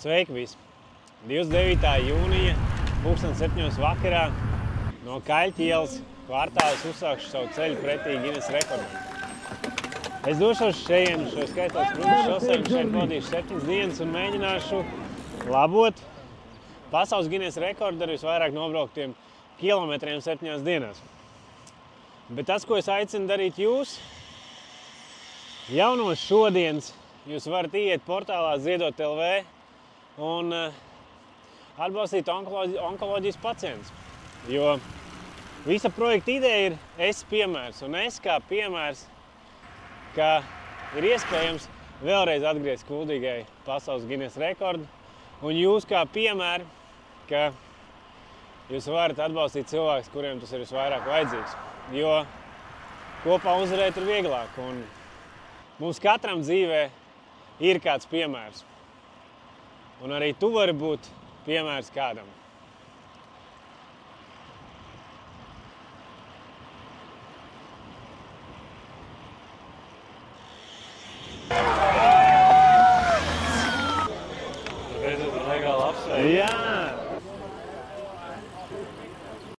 Sveiki visi! 29. jūnija, 7:00 vakarā no Kaļķa ielas kvartālis uzsākšu savu ceļu pretī Gineses rekordam. Es došos šeit, šo skaitot Krunču šoseju, šeit pavadīšu 7 dienas un mēģināšu labot pasaules Gineses rekordu ar visvairāk nobrauktiem kilometriem 7 dienās. Bet tas, ko es aicinu darīt jūs, jau no šodienas jūs varat iet portālā Ziedot LV un atbalstīt onkoloģijas pacientus. Jo visa projekta ideja ir es piemērs, un es kā piemērs, ka ir iespējams vēlreiz atgriezt kuldīgai pasaules Gineses rekordu, un jūs kā piemēri, ka jūs varat atbalstīt cilvēkus, kuriem tas ir visvairāk vajadzīgs. Jo kopā uzvarēt ir vieglāk, un mums katram dzīvē ir kāds piemērs. Un arī tu vari būt piemērs kādam. Beidzot legāli apsveikt. Jā!